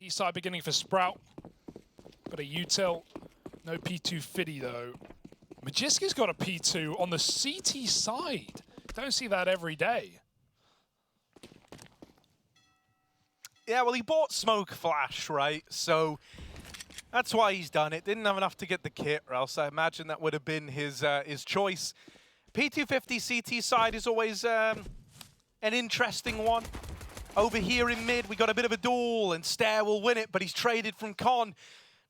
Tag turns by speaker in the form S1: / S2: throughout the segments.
S1: East side beginning for Sprout, but a util. No P2 Fiddy though. Magisk has got a P2 on the CT side. Don't see that every day.
S2: Yeah, well, he bought Smoke Flash, right? So that's why he's done it. Didn't have enough to get the kit, or else I imagine that would have been his choice. P250 CT side is always an interesting one. Over here in mid, we got a bit of a duel, and Stair will win it, but he's traded from Con.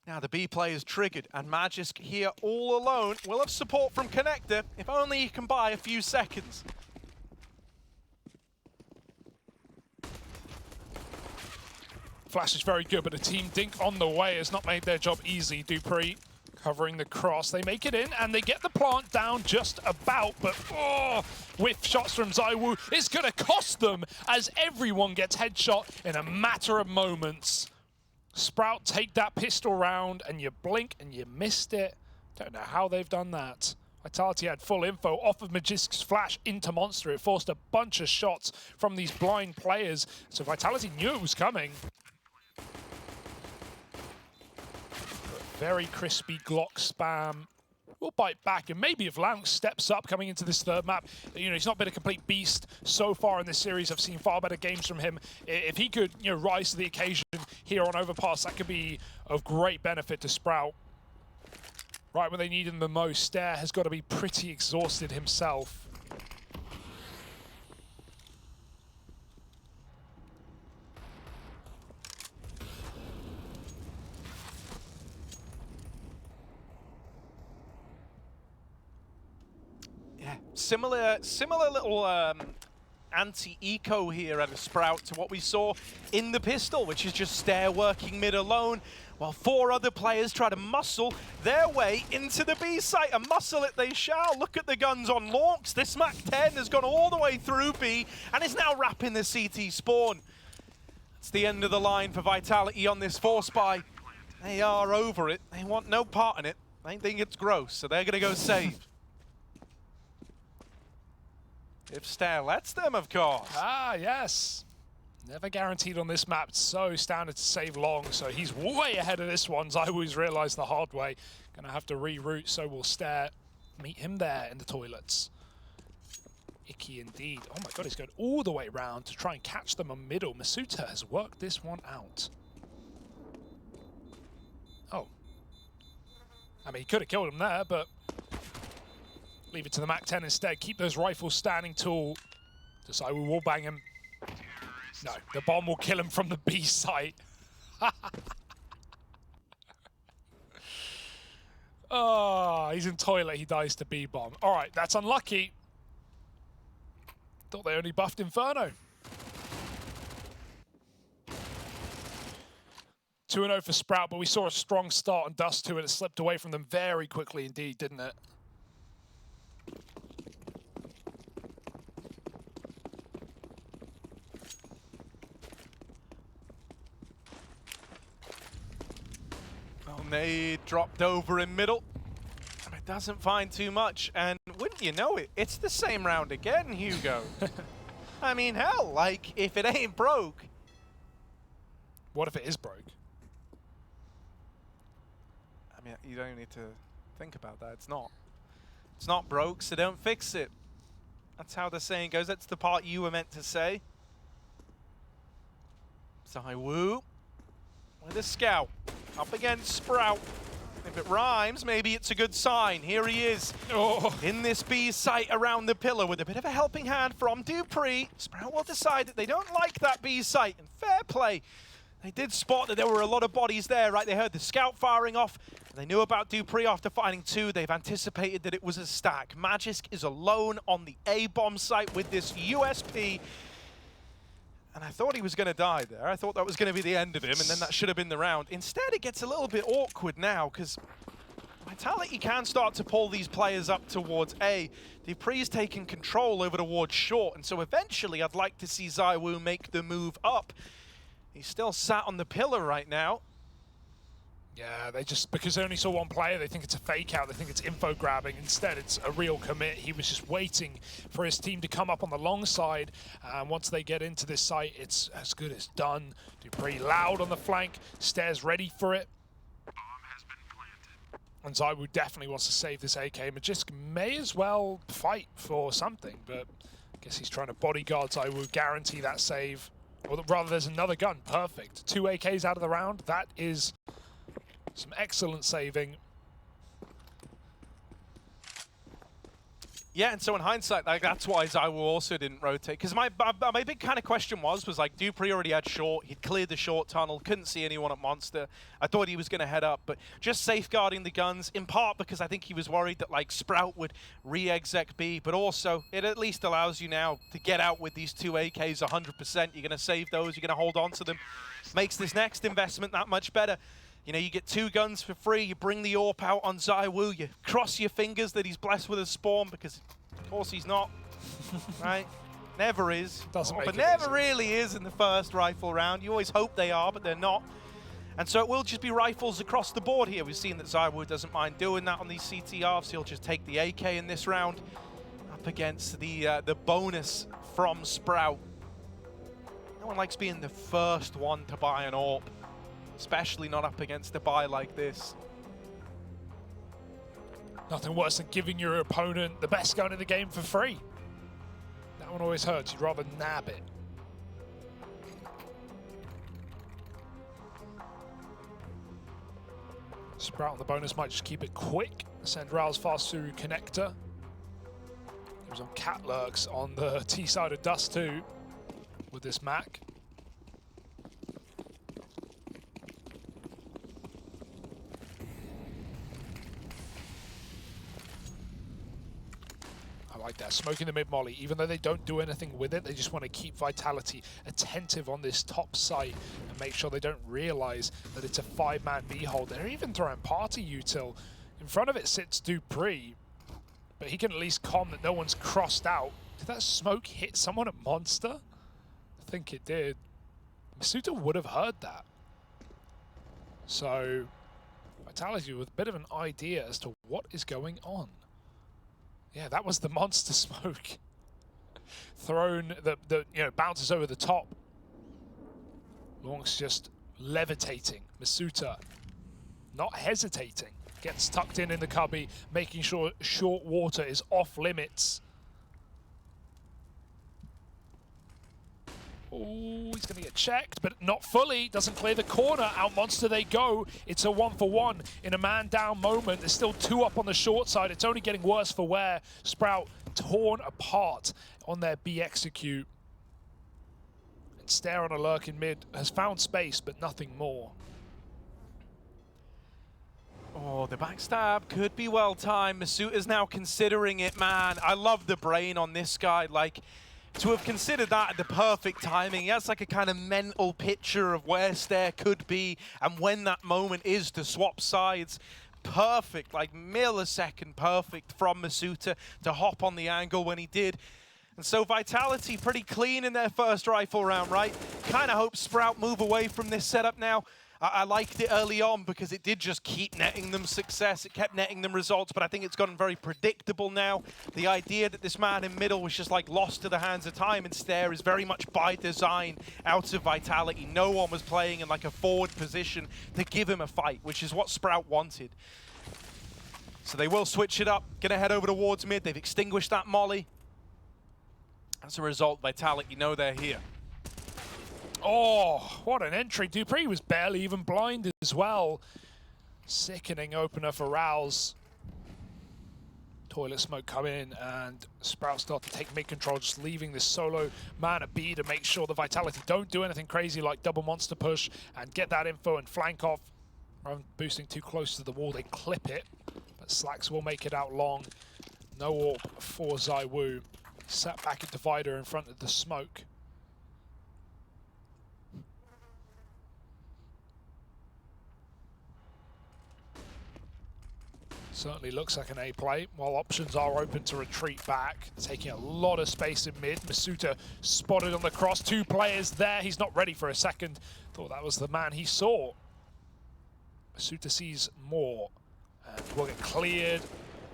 S2: Now the B play is triggered, and Magisk here all alone will have support from Connector, if only he can buy a few seconds.
S1: Flash is very good, but the team Dink on the way has not made their job easy. dupreeh covering the cross. They make it in, and they get the plant down just about, but whiff shots from ZywOo is going to cost them as everyone gets headshot in a matter of moments. Sprout take that pistol round, and you blink and you missed it. Don't know how they've done that. Vitality had full info off of Magisk's flash into Monster. It forced a bunch of shots from these blind players, so Vitality knew it was coming. Very crispy Glock spam. We'll bite back, and maybe if Lanx steps up coming into this third map, you know, he's not been a complete beast so far in this series. I've seen far better games from him. If he could, you know, rise to the occasion here on Overpass, that could be of great benefit to Sprout. Right when they need him the most, Stair has got to be pretty exhausted himself.
S2: Similar little anti-eco here at a Sprout to what we saw in the pistol, which is just Stair working mid alone, while 4 other players try to muscle their way into the B site, and muscle it they shall. Look at the guns on Lorx. This MAC-10 has gone all the way through B and is now wrapping the CT spawn. It's the end of the line for Vitality on this force buy. They are over it. They want no part in it. They think it's gross, so they're going to go save. If Stair lets them, of course.
S1: Ah, yes. Never guaranteed on this map. It's so standard to save long, so he's way ahead of this one. ZywOo's realized the hard way. Gonna have to reroute, so we'll Stair. Meet him there in the toilets. Icky indeed. Oh my god, he's going all the way around to try and catch them on middle. misutaaa has worked this one out. Oh. I mean, he could have killed him there, but leave it to the MAC-10 instead. Keep those rifles standing tall. ZywOo will bang him. No, the bomb will kill him from the B site. Oh, he's in toilet. He dies to B bomb. All right, that's unlucky. Thought they only buffed Inferno. 2-0 for Sprout, but we saw a strong start on Dust 2, and it slipped away from them very quickly indeed, didn't it?
S2: They dropped over in middle. It doesn't find too much, and wouldn't you know it, it's the same round again, Hugo. I mean, hell, like, if it ain't broke.
S1: What if it is broke?
S2: I mean, you don't need to think about that. It's not. It's not broke, so don't fix it. That's how the saying goes. That's the part you were meant to say. ZywOo with a scout. Up against Sprout. If it rhymes, maybe it's a good sign. Here he is in this B site around the pillar with a bit of a helping hand from dupreeh. Sprout will decide that they don't like that B site, and fair play. They did spot that there were a lot of bodies there, right? They heard the scout firing off. They knew about dupreeh after finding 2. They've anticipated that it was a stack. Magisk is alone on the A-bomb site with this USP. And I thought he was going to die there. I thought that was going to be the end of him, and then that should have been the round. Instead, it gets a little bit awkward now, because Vitality can start to pull these players up towards A. dupreeh's taking control over towards short, and so eventually I'd like to see ZywOo make the move up. He's still sat on the pillar right now.
S1: Yeah, they just, because they only saw one player, they think it's a fake out, they think it's info grabbing. Instead, it's a real commit. He was just waiting for his team to come up on the long side. And once they get into this site, it's as good as done. dupreeh loud on the flank, Stairs ready for it. And ZywOo definitely wants to save this AK. Magisk may as well fight for something, but I guess he's trying to bodyguard ZywOo, guarantee that save. Or rather, there's another gun. Perfect. 2 AKs out of the round. That is some excellent saving.
S2: Yeah, and so in hindsight, like, that's why ZywOo also didn't rotate. Because my big kind of question was like, dupreeh already had short. He'd cleared the short tunnel, couldn't see anyone at Monster. I thought he was going to head up, but just safeguarding the guns, in part because I think he was worried that like Sprout would re-exec B, but also it at least allows you now to get out with these 2 AKs 100%. You're going to save those, you're going to hold on to them. Makes this next investment that much better. You know, you get 2 guns for free, you bring the AWP out on ZywOo, you cross your fingers that he's blessed with a spawn, because of course he's not, right? Never is. But never really is in the first rifle round. You always hope they are, but they're not. And so it will just be rifles across the board here. We've seen that ZywOo doesn't mind doing that on these CTRs. He'll just take the AK in this round up against the bonus from Sprout. No one likes being the first one to buy an AWP. Especially not up against a buy like this.
S1: Nothing worse than giving your opponent the best gun in the game for free. That one always hurts. You'd rather nab it. Sprout on the bonus might just keep it quick. Send Rouse fast through connector. He was on cat lurks on the T side of Dust too with this Mac. Like that, smoking the mid-molly, even though they don't do anything with it, they just want to keep Vitality attentive on this top site and make sure they don't realize that it's a 5-man B-hole. They're even throwing party util. In front of it sits dupreeh, but he can at least comm that no one's crossed out. Did that smoke hit someone at Monster? I think it did. misutaaa would have heard that. So Vitality with a bit of an idea as to what is going on. Yeah, that was the Monster smoke. Thrown, bounces over the top. Long's just levitating. misutaaa not hesitating. Gets tucked in the cubby, making sure short water is off limits. Oh, he's going to get checked, but not fully. Doesn't clear the corner. Out Monster they go. It's a 1-for-1 in a man-down moment. There's still 2 up on the short side. It's only getting worse for wear. Sprout torn apart on their B execute. And Stare on a lurk in mid has found space, but nothing more.
S2: Oh, the backstab could be well timed. misutaaa's now considering it, man. I love the brain on this guy. Like, to have considered that at the perfect timing, he has like a kind of mental picture of where Stare could be and when that moment is to swap sides. Perfect, like millisecond perfect from misutaaa to hop on the angle when he did. And so Vitality pretty clean in their first rifle round, right? Kind of hope Sprout move away from this setup now. I liked it early on because it did just keep netting them success. It kept netting them results, but I think it's gotten very predictable now. The idea that this man in middle was just like lost to the hands of time and Stare is very much by design out of Vitality. No one was playing in like a forward position to give him a fight, which is what Sprout wanted. So they will switch it up, gonna head over towards mid. They've extinguished that molly. As a result, Vitality know they're here.
S1: Oh, what an entry. dupreeh was barely even blind as well. Sickening opener for Rouse. Toilet smoke come in and Sprout start to take mid-control, just leaving this solo man at B to make sure the Vitality don't do anything crazy like double monster push and get that info and flank off. Rather than boosting too close to the wall, they clip it. But Slacks will make it out long. No AWP for ZywOo. Sat back at Divider in front of the smoke. Certainly looks like an A play, while options are open to retreat back. Taking a lot of space in mid. misutaaa spotted on the cross. 2 players there. He's not ready for a second. Thought that was the man he saw. misutaaa sees more. And will get cleared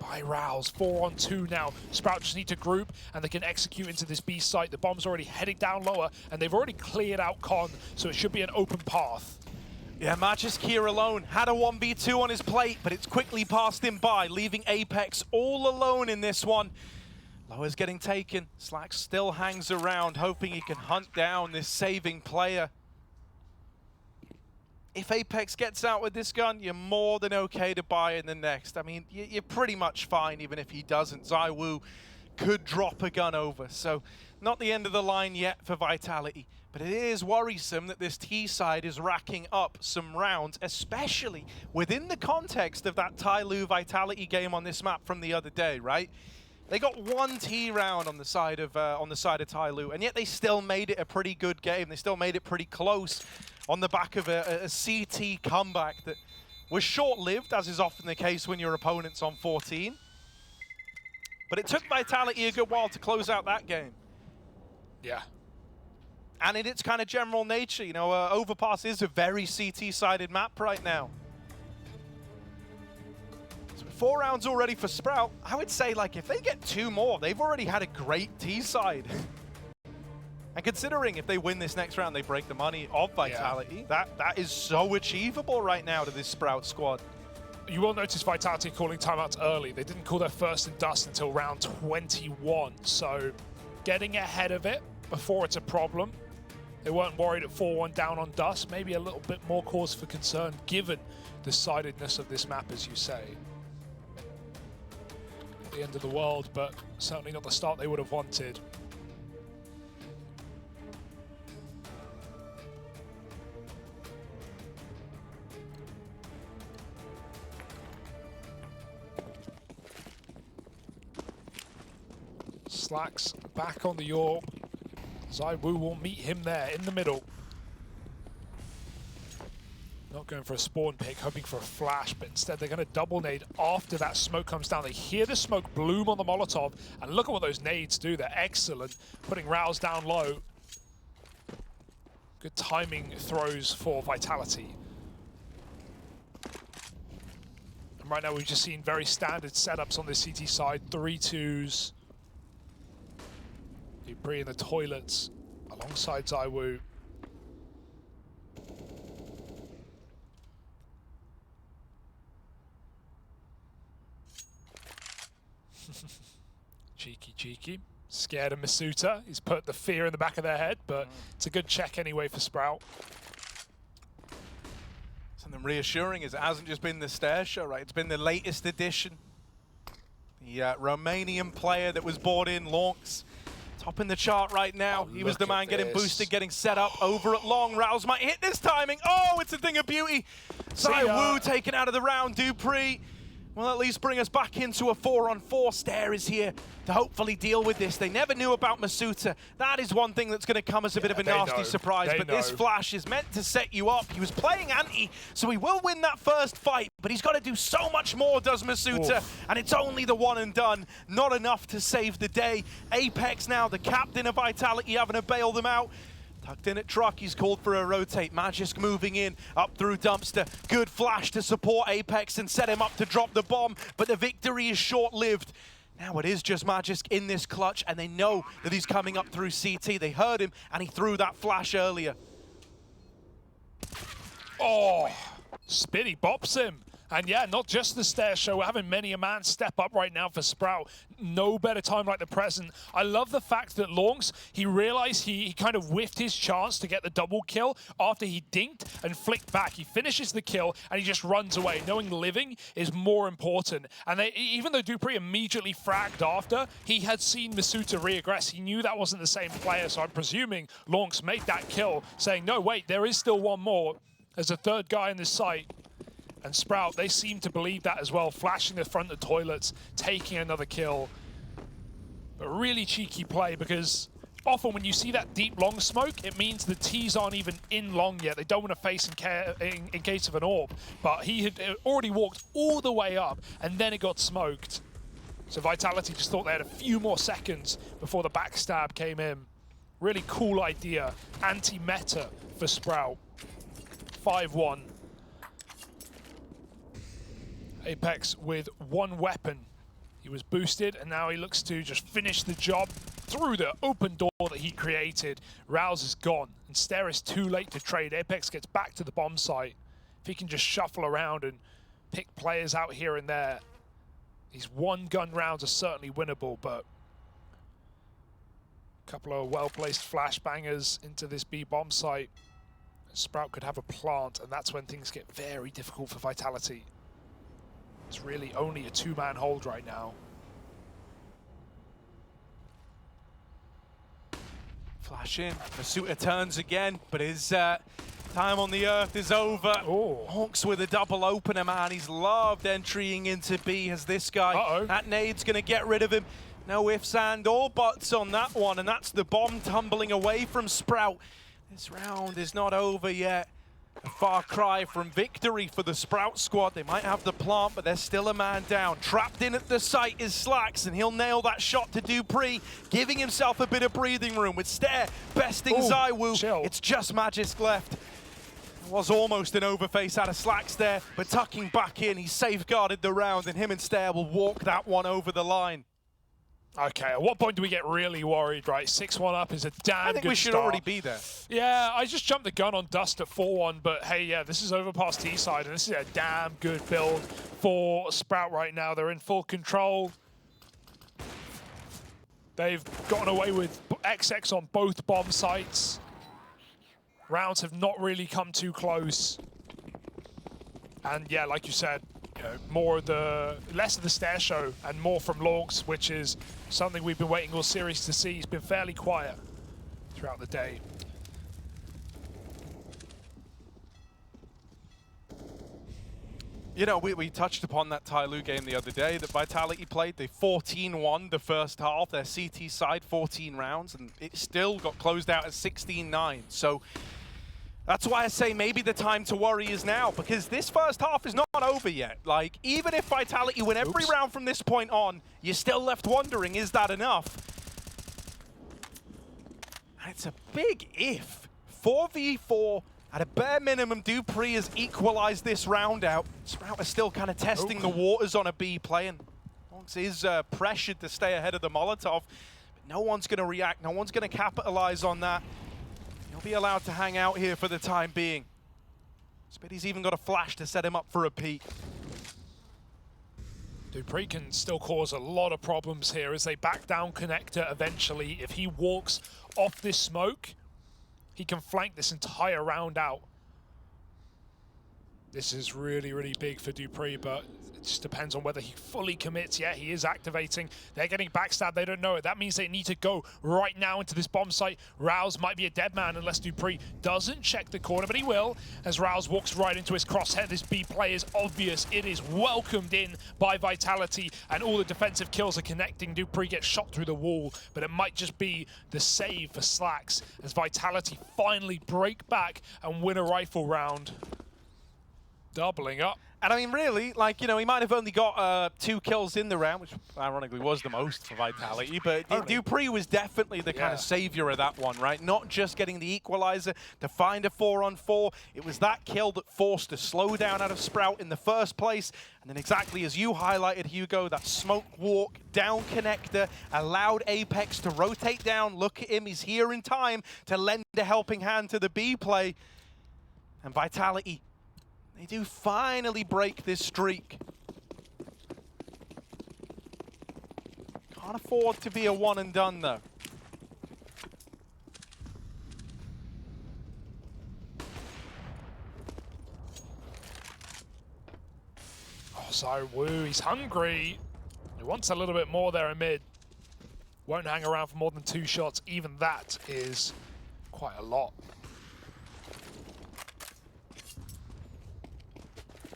S1: by Rouse. 4-on-2 now. Sprout just need to group and they can execute into this B site. The bomb's already heading down lower and they've already cleared out Con, so it should be an open path.
S2: Yeah, Magisk here alone. Had a 1v2 on his plate, but it's quickly passed him by, leaving Apex all alone in this one. Lower's getting taken. Slack still hangs around, hoping he can hunt down this saving player. If Apex gets out with this gun, you're more than okay to buy in the next. I mean, you're pretty much fine even if he doesn't. ZywOo could drop a gun over, so not the end of the line yet for Vitality. But it is worrisome that this T side is racking up some rounds, especially within the context of that Tyloo Vitality game on this map from the other day, right? They got one T round on the side of Tyloo, and yet they still made it a pretty good game. They still made it pretty close on the back of a CT comeback that was short-lived, as is often the case when your opponent's on 14. But it took Vitality a good while to close out that game.
S1: Yeah.
S2: And in its kind of general nature, you know, Overpass is a very CT-sided map right now. So 4 rounds already for Sprout. I would say, like, if they get 2 more, they've already had a great T-side. And considering if they win this next round, they break the money of Vitality, that is so achievable right now to this Sprout squad.
S1: You will notice Vitality calling timeouts early. They didn't call their first in Dust until round 21, so getting ahead of it before it's a problem. They weren't worried at 4-1 down on Dust. Maybe a little bit more cause for concern given the sidedness of this map, as you say. Not the end of the world, but certainly not the start they would have wanted. Slack's back on the Orb. ZywOo will meet him there in the middle. Not going for a spawn pick, hoping for a flash, but instead they're going to double nade after that smoke comes down. They hear the smoke bloom on the Molotov, and look at what those nades do. They're excellent, putting Rouse down low. Good timing throws for Vitality. And right now we've just seen very standard setups on the CT side, 3-2s. dupreeh in the toilets alongside ZywOo. Cheeky. Scared of misutaaa. He's put the fear in the back of their head, but it's a good check anyway for Sprout.
S2: Something reassuring is it hasn't just been the stair show, right? It's been the latest edition. The Romanian player that was brought in, Lonks, topping the chart right now. He was the man getting boosted, getting set up over at long. Rouse might hit this timing. Oh, it's a thing of beauty. ZywOo taken out of the round. dupreeh will at least bring us back into a 4-on-4. Stair is here to hopefully deal with this. They never knew about misutaaa. That is one thing that's going to come as a bit of a nasty surprise. But this flash is meant to set you up. He was playing anti, so he will win that first fight. But he's got to do so much more, does misutaaa. And it's only the one and done. Not enough to save the day. Apex now, the captain of Vitality, having to bail them out. Tucked in at truck, he's called for a rotate. Magisk moving in, up through dumpster. Good flash to support Apex and set him up to drop the bomb, but the victory is short-lived. Now it is just Magisk in this clutch, and they know that he's coming up through CT. They heard him, and he threw that flash earlier.
S1: Oh, Spitty bops him. And yeah, not just the stair show. We're having many a man step up right now for Sprout. No better time like the present. I love the fact that Lonks, he realized he kind of whiffed his chance to get the double kill after he dinked and flicked back. He finishes the kill and he just runs away, knowing living is more important. And even though dupreeh immediately fragged after, he had seen misutaaa reaggress. He knew that wasn't the same player, so I'm presuming Lonks made that kill, saying, no, wait, there is still one more. There's a third guy in this site. And Sprout, they seem to believe that as well, flashing the front of the toilets, taking another kill. But really cheeky play, because often when you see that deep long smoke, it means the T's aren't even in long yet. They don't want to face in case of an orb. But he had already walked all the way up, and then it got smoked. So Vitality just thought they had a few more seconds before the backstab came in. Really cool idea. Anti-meta for Sprout. 5-1. Apex with one weapon. He was boosted, and now he looks to just finish the job through the open door that he created. Rouse is gone, and Stare is too late to trade. Apex gets back to the bomb site. If he can just shuffle around and pick players out here and there, these one-gun rounds are certainly winnable, but a couple of well-placed flashbangers into this B bomb site. Sprout could have a plant, and that's when things get very difficult for Vitality. It's really only a two-man hold right now.
S2: Flash in. misutaaa turns again, but his time on the earth is over.
S1: Oh.
S2: Hawks with a double opener, man. He's loved entering into B as this guy. That nade's going to get rid of him. No ifs and or buts on that one, and that's the bomb tumbling away from Sprout. This round is not over yet. A far cry from victory for the Sprout squad. They might have the plant, but there's still a man down. Trapped in at the site is Slax, and he'll nail that shot to dupreeh, giving himself a bit of breathing room with Stare besting ZywOo.
S1: Chill.
S2: It's just Magisk left. It was almost an overface out of Slax there, but tucking back in, he safeguarded the round, and him and Stare will walk that one over the line.
S1: Okay, at what point do we get really worried, right? 6-1 up is a damn good start.
S2: I think we should already be there.
S1: Yeah, I just jumped the gun on Dust at 4-1, but hey, yeah, this is Overpass T side, and this is a damn good build for Sprout right now. They're in full control. They've gotten away with XX on both bomb sites. Rounds have not really come too close. And yeah, like you said, you know, less of the Stare show and more from Lorks, which is something we've been waiting all series to see. He's been fairly quiet throughout the day.
S2: You know, we touched upon that Tyloo game the other day that Vitality played. They 14-1 the first half, their CT side, 14 rounds, and it still got closed out at 16-9. So that's why I say maybe the time to worry is now, because this first half is not over yet. Like, even if Vitality win every round from this point on, you're still left wondering, is that enough? And it's a big if. 4v4, at a bare minimum, dupreeh has equalized this round out. Sprout is still kind of testing the waters on a B play, and Hawks is pressured to stay ahead of the Molotov. But no one's going to react, no one's going to capitalize on that. He'll be allowed to hang out here for the time being. Spitty's even got a flash to set him up for a peek.
S1: dupreeh can still cause a lot of problems here as they back down connector eventually. If he walks off this smoke, he can flank this entire round out. This is really, really big for dupreeh, but it just depends on whether he fully commits. Yeah, he is activating. They're getting backstabbed. They don't know it. That means they need to go right now into this bomb site. Rouse might be a dead man unless dupreeh doesn't check the corner, but he will as Rouse walks right into his crosshair. This B play is obvious. It is welcomed in by Vitality, and all the defensive kills are connecting. dupreeh gets shot through the wall, but it might just be the save for Slax as Vitality finally break back and win a rifle round. Doubling up.
S2: And I mean, really, like, you know, he might have only got 2 kills in the round, which ironically was the most for Vitality, but dupreeh was definitely the kind of savior of that one, right? Not just getting the equalizer to find a 4-on-4. It was that kill that forced a slowdown out of Sprout in the first place. And then exactly as you highlighted, Hugo, that smoke walk down connector allowed Apex to rotate down. Look at him, he's here in time to lend a helping hand to the B play. And Vitality, they do finally break this streak. Can't afford to be a one and done though.
S1: Oh, ZywOo, he's hungry. He wants a little bit more there in mid. Won't hang around for more than 2 shots. Even that is quite a lot.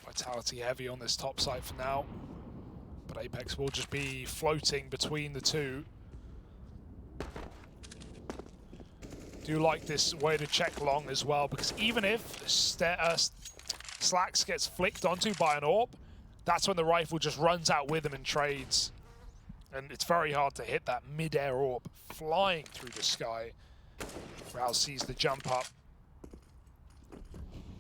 S1: Vitality heavy on this top side for now, but Apex will just be floating between the two. Do like this way to check long as well, because even if Slax gets flicked onto by an AWP, that's when the rifle just runs out with him and trades. And it's very hard to hit that mid-air AWP flying through the sky. Rouse sees the jump up.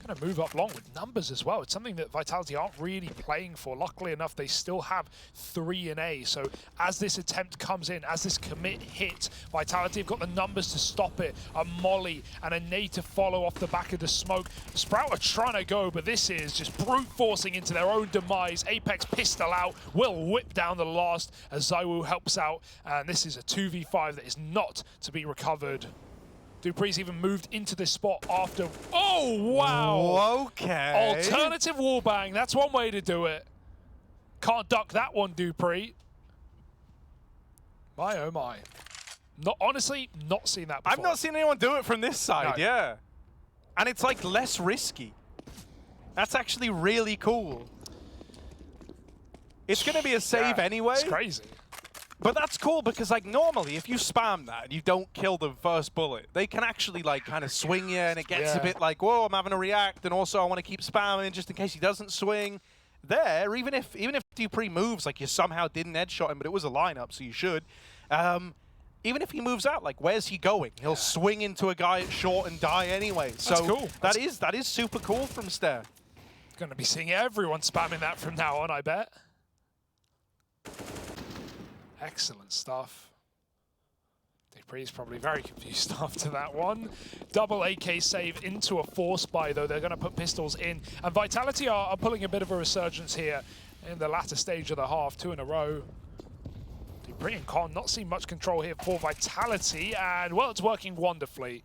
S1: going to move up long with numbers as well. It's something that Vitality aren't really playing for. Luckily enough, they still have 3 in A. So as this attempt comes in, as this commit hits, Vitality have got the numbers to stop it. A molly and a nade to follow off the back of the smoke. Sprout are trying to go, but this is just brute forcing into their own demise. Apex pistol out, will whip down the last as ZywOo helps out. And this is a 2v5 that is not to be recovered. dupreeh's even moved into this spot after. Oh, wow!
S2: Okay.
S1: Alternative wallbang. That's one way to do it. Can't duck that one, dupreeh. My, oh my. Honestly, not seen that before.
S2: I've not seen anyone do it from this side,
S1: No.
S2: yeah. And it's like less risky. That's actually really cool. It's going to be a save anyway.
S1: It's crazy.
S2: But that's cool because, like, normally if you spam that and you don't kill the first bullet, they can actually, like, kind of swing you, and it gets a bit like, whoa, I'm having to react, and also I want to keep spamming just in case he doesn't swing. There, even if dupreeh moves, like, you somehow didn't headshot him, but it was a lineup, so you should. Even if he moves out, like, where's he going? He'll swing into a guy at short and die anyway.
S1: That's cool.
S2: That is super cool from Stair.
S1: Going to be seeing everyone spamming that from now on, I bet. Excellent stuff. dupreeh's probably very confused after that one. Double AK save into a force buy, though. They're going to put pistols in. And Vitality are pulling a bit of a resurgence here in the latter stage of the half, 2 in a row. dupreeh and Con not seeing much control here for Vitality. And, well, it's working wonderfully.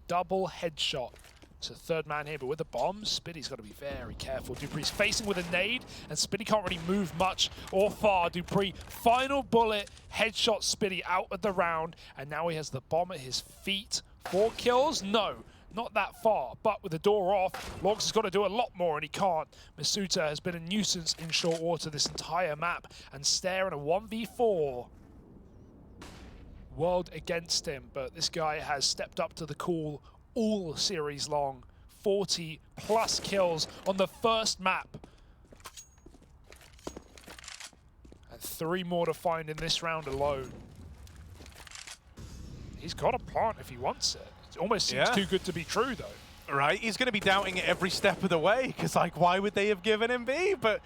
S1: Double headshot. It's a third man here, but with the bomb, Spitty's got to be very careful. dupreeh's facing with a nade, and Spitty can't really move much or far. dupreeh, final bullet, headshot Spitty out of the round, and now he has the bomb at his feet. 4 kills? No, not that far, but with the door off, Logs has got to do a lot more, and he can't. misutaaa has been a nuisance in short water this entire map, and Stair in a 1v4. World against him, but this guy has stepped up to the call all series long. 40 plus kills on the first map. And 3 more to find in this round alone. He's got a plant if he wants it. It almost seems too good to be true, though.
S2: Right, he's going to be doubting it every step of the way, because, like, why would they have given him B? But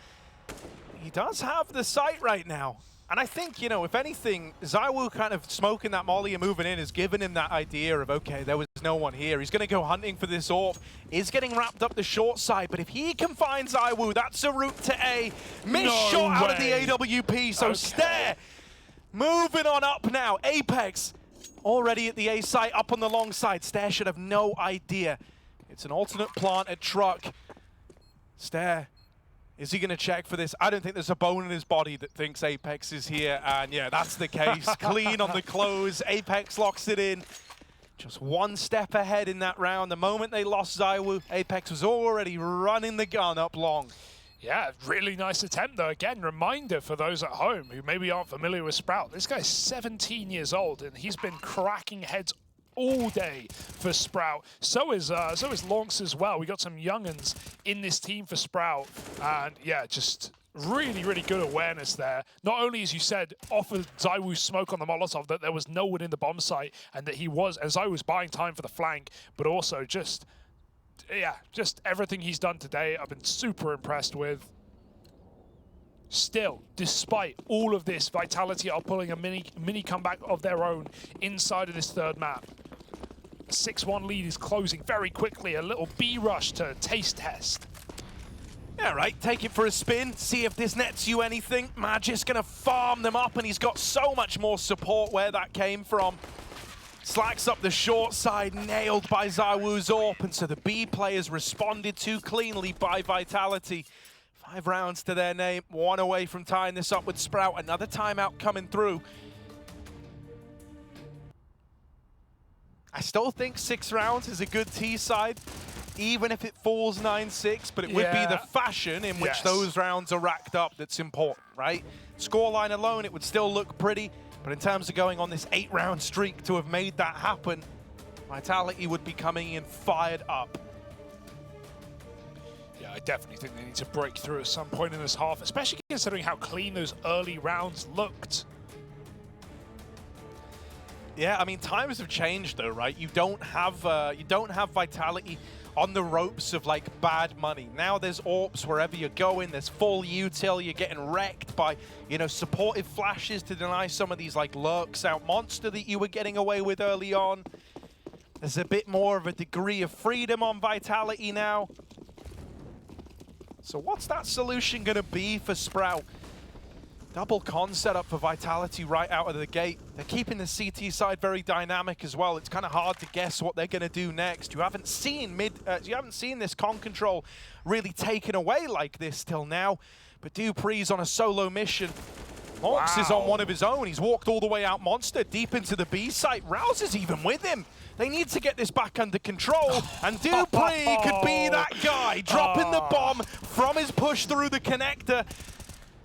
S2: he does have the sight right now. And I think, you know, if anything, ZywOo kind of smoking that molly and moving in has given him that idea of, okay, there was no one here. He's going to go hunting for this AWP. Is getting wrapped up the short side, but if he can find ZywOo, that's a route to A. Missed shot out of the AWP, so Stair moving on up now. Apex already at the A site, up on the long side. Stair should have no idea. It's an alternate plant at truck. Stair. Is he going to check for this? I don't think there's a bone in his body that thinks Apex is here. And yeah, that's the case. Clean on the close. Apex locks it in. Just 1 step ahead in that round. The moment they lost ZywOo, Apex was already running the gun up long.
S1: Yeah, really nice attempt, though. Again, reminder for those at home who maybe aren't familiar with Sprout. This guy's 17 years old, and he's been cracking heads all day for Sprout. So is Lonks as well. We got some young'uns in this team for Sprout. And yeah, just really, really good awareness there. Not only, as you said, offered ZywOo smoke on the Molotov, that there was no one in the bomb site, and that ZywOo was buying time for the flank, but also just everything he's done today, I've been super impressed with. Still, despite all of this, Vitality are pulling a mini comeback of their own inside of this third map. A 6-1 lead is closing very quickly. A little B rush to taste test.
S2: Yeah, right. Take it for a spin. See if this nets you anything. Magisk gonna farm them up, and he's got so much more support where that came from. Slacks up the short side, nailed by ZywOo's AWP, and so the B players responded too cleanly by Vitality. 5 rounds to their name, 1 away from tying this up with Sprout. Another timeout coming through. I still think 6 rounds is a good T side, even if it falls 9-6, but it would be the fashion in which those rounds are racked up that's important, right? Scoreline alone, it would still look pretty, but in terms of going on this 8-round streak to have made that happen, Vitality would be coming in fired up.
S1: Yeah, I definitely think they need to break through at some point in this half, especially considering how clean those early rounds looked. Yeah,
S2: I mean, times have changed though, right? You don't have Vitality on the ropes of like bad money. Now there's AWPs wherever you're going, there's full util, you're getting wrecked by, you know, supportive flashes to deny some of these like lurks out monster that you were getting away with early on. There's a bit more of a degree of freedom on Vitality now. So what's that solution gonna be for Sprout? Double con setup for Vitality right out of the gate. They're keeping the CT side very dynamic as well. It's kind of hard to guess what they're going to do next. You haven't seen this con control really taken away like this till now. But dupreeh's on a solo mission. Monks is on one of his own. He's walked all the way out monster, deep into the B site. Rouse is even with him. They need to get this back under control, and dupreeh could be that guy, dropping the bomb from his push through the connector.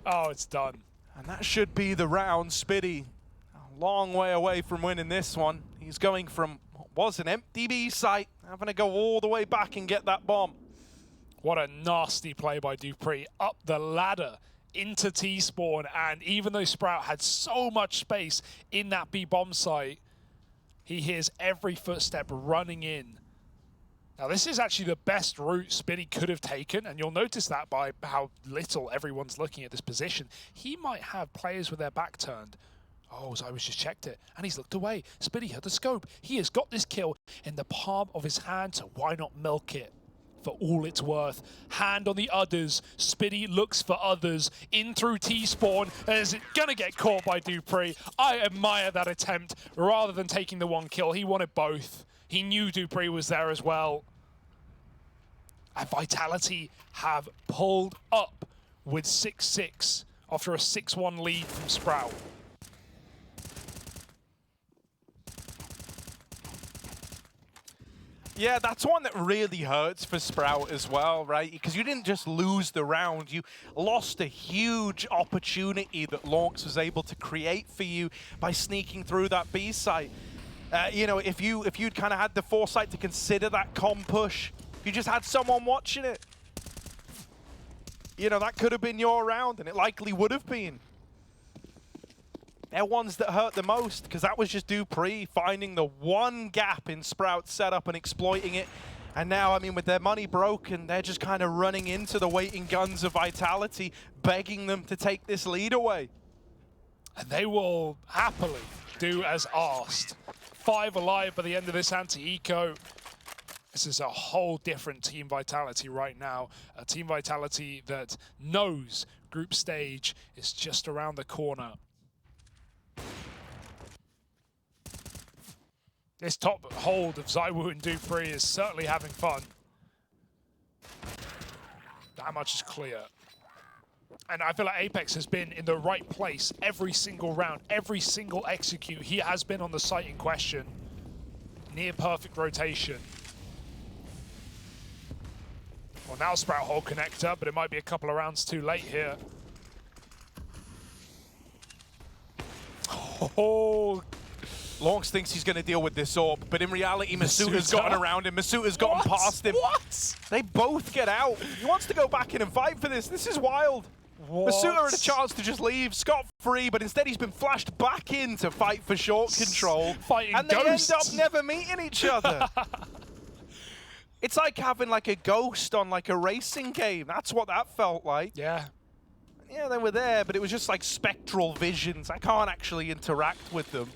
S1: Oh, it's done.
S2: And that should be the round. Spitty, a long way away from winning this one. He's going from what was an empty B site, having to go all the way back and get that bomb.
S1: What a nasty play by dupreeh. Up the ladder into T-spawn, and even though Sprout had so much space in that B bomb site, he hears every footstep running in. Now, this is actually the best route Spitty could have taken, and you'll notice that by how little everyone's looking at this position. He might have players with their back turned. Oh, Zywoo just checked it, and he's looked away. Spitty had the scope. He has got this kill in the palm of his hand, so why not milk it for all it's worth? Hand on the others. Spitty looks for others. In through T-spawn. Is it going to get caught by dupreeh? I admire that attempt. Rather than taking the one kill, he wanted both. He knew dupreeh was there as well. And Vitality have pulled up with 6-6 after a 6-1 lead from Sprout.
S2: Yeah, that's one that really hurts for Sprout as well, right? Because you didn't just lose the round, you lost a huge opportunity that Lawx was able to create for you by sneaking through that B site. You know, if you'd kind of had the foresight to consider that com push, you just had someone watching it. You know, that could have been your round, and it likely would have been. They're ones that hurt the most, because that was just dupreeh finding the one gap in Sprout's setup and exploiting it. And now, I mean, with their money broken, they're just kind of running into the waiting guns of Vitality, begging them to take this lead away.
S1: And they will happily do as asked. 5 alive by the end of this anti-eco. This is a whole different Team Vitality right now. A Team Vitality that knows group stage is just around the corner. This top hold of Zywoo and dupreeh is certainly having fun. That much is clear. And I feel like Apex has been in the right place every single round, every single execute. He has been on the site in question. Near perfect rotation. Well, now Sprout hold connector, but it might be a couple of rounds too late here. Oh,
S2: Lawx thinks he's going to deal with this AWP, but in reality, misutaaa's gotten around him. misutaaa's gotten past him.
S1: What?
S2: They both get out. He wants to go back in and fight for this. This is wild. misutaaa had a chance to just leave scot-free, but instead he's been flashed back in to fight for short control.
S1: Fighting
S2: and they
S1: ghosts.
S2: end up never meeting each other. It's like having like a ghost on like a racing game. That's what that felt like.
S1: Yeah.
S2: Yeah, they were there, but it was just like spectral visions. I can't actually interact with them.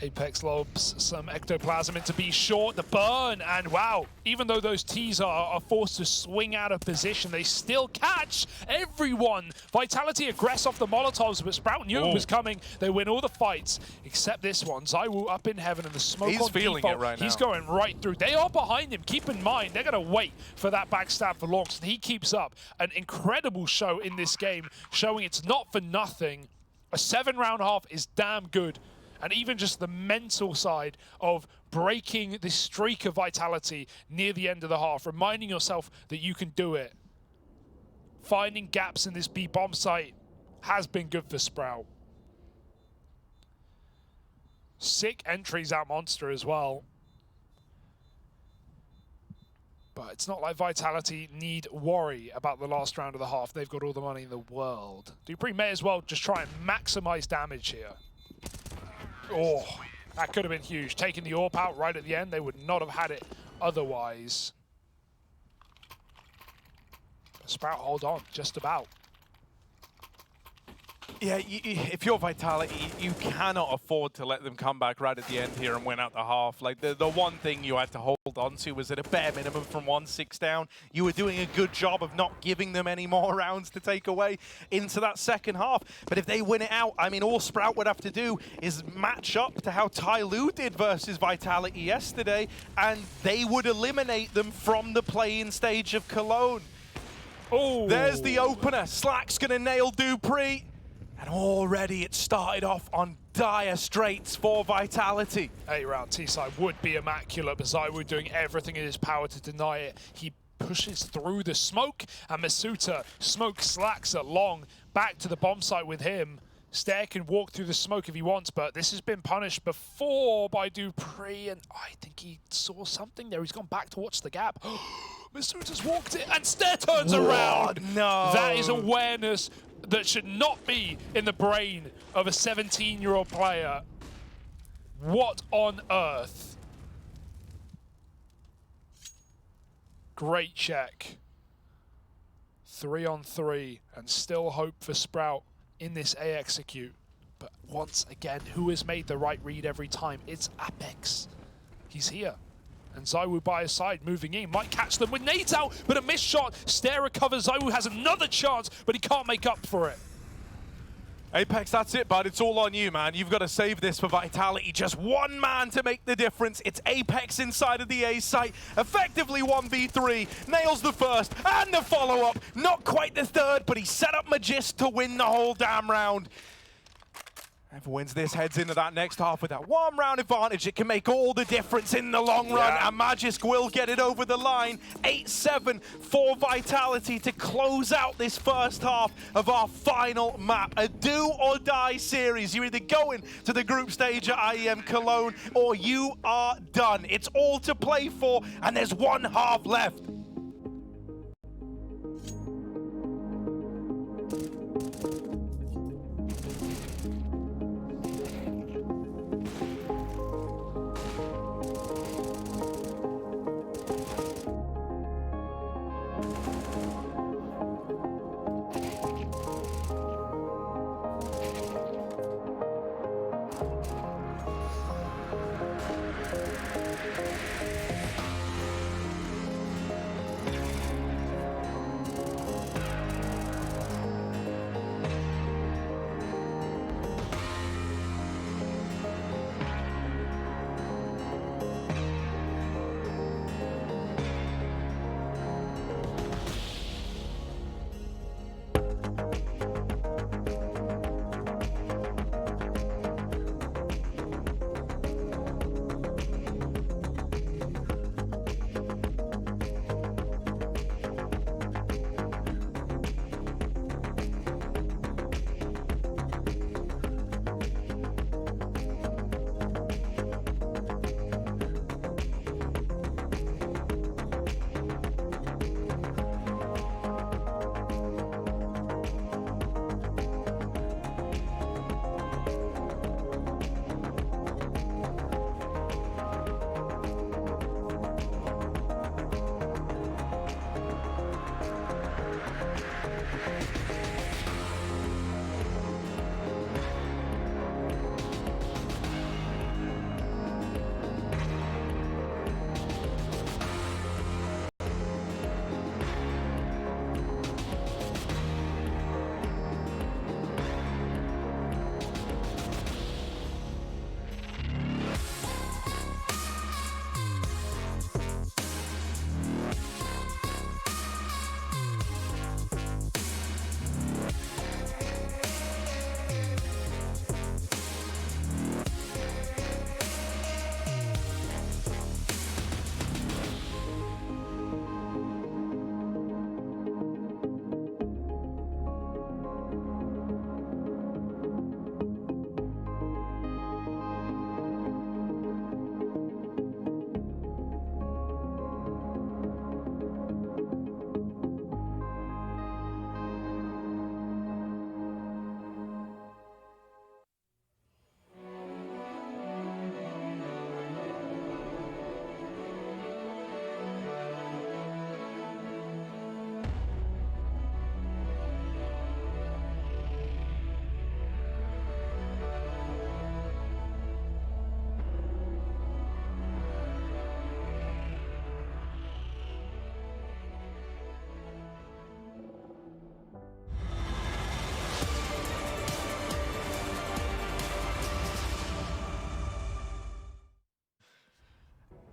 S1: Apex lobs some ectoplasm into B short, the burn, and wow, even though those Ts are forced to swing out of position, they still catch everyone. Vitality aggress off the Molotovs, but Sprout knew it was coming. They win all the fights, except this one. Zywoo up in heaven, and the smoke
S2: He's
S1: on
S2: feeling
S1: default.
S2: it right now.
S1: He's going right through. They are behind him. Keep in mind, they're going to wait for that backstab for Lawx, and he keeps up. An incredible show in this game, showing it's not for nothing. A 7-round half is damn good. And even just the mental side of breaking this streak of Vitality near the end of the half, reminding yourself that you can do it. Finding gaps in this B bomb site has been good for Sprout. Sick entries out Monster as well. But it's not like Vitality need worry about the last round of the half. They've got all the money in the world. dupreeh may as well just try and maximize damage here. Oh, that could have been huge. Taking the AWP out right at the end, they would not have had it otherwise. Sprout hold on, just about.
S2: Yeah, if you're Vitality, you cannot afford to let them come back right at the end here and win out the half. Like, the one thing you had to hold on to was at a bare minimum from 1-6 down. You were doing a good job of not giving them any more rounds to take away into that second half. But if they win it out, I mean, all Sprout would have to do is match up to how Tyloo did versus Vitality yesterday, and they would eliminate them from the play-in stage of Cologne.
S1: Oh,
S2: There's the opener. Slack's going to nail dupreeh. And already it started off on dire straits for Vitality.
S1: 8-round T-side would be immaculate, but ZywOo doing everything in his power to deny it. He pushes through the smoke, and misutaaa smoke Slacks along back to the bomb site with him. Stair can walk through the smoke if he wants, but this has been punished before by dupreeh, and I think he saw something there. He's gone back to watch the gap. misutaaa's walked it, and Stair turns around.
S2: No.
S1: That is awareness that should not be in the brain of a 17-year-old player. What on earth? Great check. 3-on-3, and still hope for Sprout in this A execute. But once again, who has made the right read every time? It's Apex. He's here. And ZywOo by his side, moving in, might catch them with nades out, but a missed shot. Stair recovers, ZywOo has another chance, but he can't make up for it.
S2: Apex, that's it, bud. It's all on you, man. You've got to save this for Vitality. Just one man to make the difference. It's Apex inside of the A site. Effectively 1v3. Nails the first and the follow-up. Not quite the third, but he set up Magisk to win the whole damn round. Whoever wins this heads into that next half with that one round advantage. It can make all the difference in the long run, and Magisk will get it over the line. 8-7 for Vitality to close out this first half of our final map. A do-or-die series. You either go into the group stage at IEM Cologne, or you are done. It's all to play for, and there's one half left.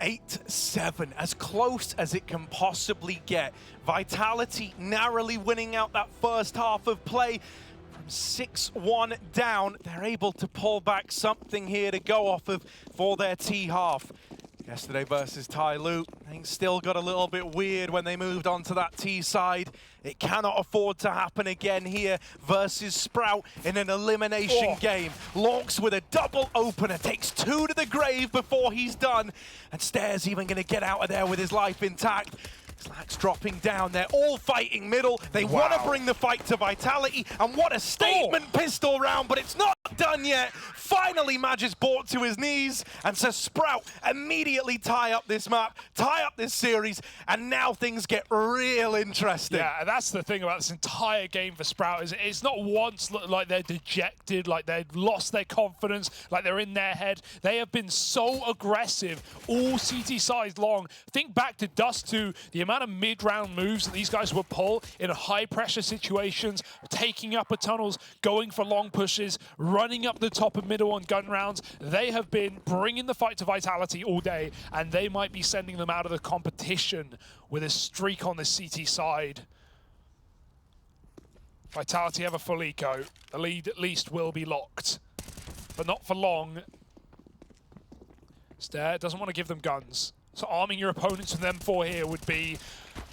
S2: 8-7, as close as it can possibly get. Vitality narrowly winning out that first half of play. From 6-1 down, they're able to pull back something here to go off of for their T half. Yesterday versus Tyloo, things still got a little bit weird when they moved on to that T side. It cannot afford to happen again here versus Sprout in an elimination game. Lonks with a double opener, takes 2 to the grave before he's done. And Stairs even going to get out of there with his life intact. Slack's dropping down. They're all fighting middle. They want to bring the fight to Vitality. And what a statement pistol round, but it's not done yet. Finally, Magisk brought to his knees. And so Sprout immediately tie up this map, tie up this series, and now things get real interesting.
S1: Yeah, and that's the thing about this entire game for Sprout, is it's not once like they're dejected, like they've lost their confidence, like they're in their head. They have been so aggressive all CT sides long. Think back to Dust 2, the amount of mid-round moves that these guys would pull in high-pressure situations, taking upper tunnels, going for long pushes, running up the top of middle on gun rounds. They have been bringing the fight to Vitality all day, and they might be sending them out of the competition with a streak on the CT side. Vitality have a full eco. The lead at least will be locked, but not for long. Stair doesn't want to give them guns. So arming your opponents with M4 here would be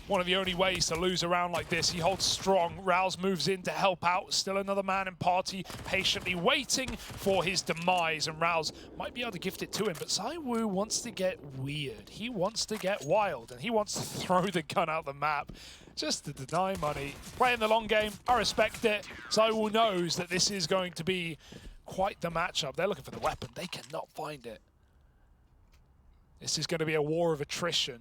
S1: one of the only ways to lose a round like this. He holds strong. Rouse moves in to help out. Still another man in party, patiently waiting for his demise. And Rouse might be able to gift it to him, but ZywOo wants to get weird. He wants to get wild, and he wants to throw the gun out the map just to deny money. Playing the long game, I respect it. ZywOo knows that this is going to be quite the matchup. They're looking for the weapon. They cannot find it. This is going to be a war of attrition.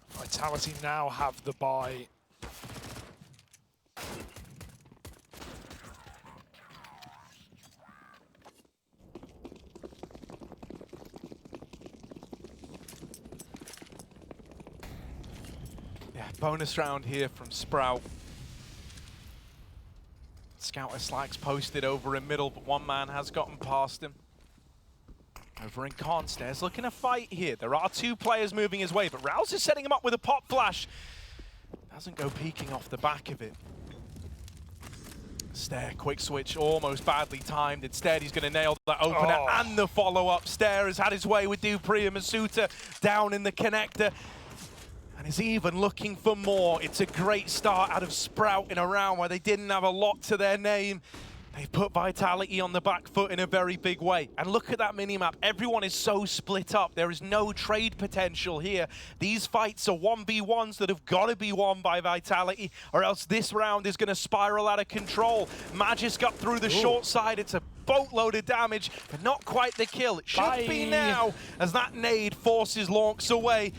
S1: Vitality now have the buy.
S2: Yeah, bonus round here from Sprout. Scouter Slack's posted over in middle, but one man has gotten past him. Over in Con, Stairs looking to fight here. There are 2 players moving his way, but Rouse is setting him up with a pop flash. Doesn't go peeking off the back of it. Stair, quick switch, almost badly timed. Instead, he's going to nail that opener and the follow-up. Stair has had his way with dupreeh and misutaaa down in the connector. And is even looking for more. It's a great start out of Sprout in a round where they didn't have a lot to their name. They've put Vitality on the back foot in a very big way. And look at that minimap. Everyone is so split up. There is no trade potential here. These fights are 1v1s that have got to be won by Vitality, or else this round is going to spiral out of control. Magisk up through the short side. It's a boatload of damage, but not quite the kill. It should be now, as that nade forces Lonks away.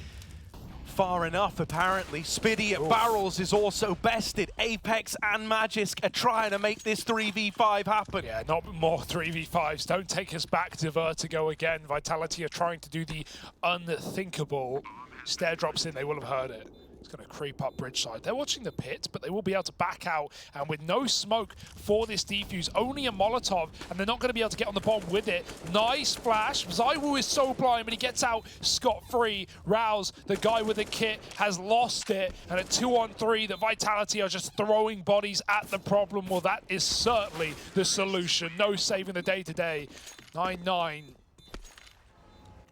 S2: Far enough, apparently. Spiddy at barrels is also bested. Apex and Magisk are trying to make this 3v5 happen.
S1: Yeah, not more 3v5s. Don't take us back to Vertigo again. Vitality are trying to do the unthinkable. Stair drops in, they will have heard it. It's going to creep up bridge side. They're watching the pit, but they will be able to back out. And with no smoke for this defuse, only a Molotov, and they're not going to be able to get on the bomb with it. Nice flash. ZywOo is so blind, but he gets out scot-free. Rouse, the guy with the kit, has lost it. And at 2-on-3, the Vitality are just throwing bodies at the problem. Well, that is certainly the solution. No saving the day today. 9-9.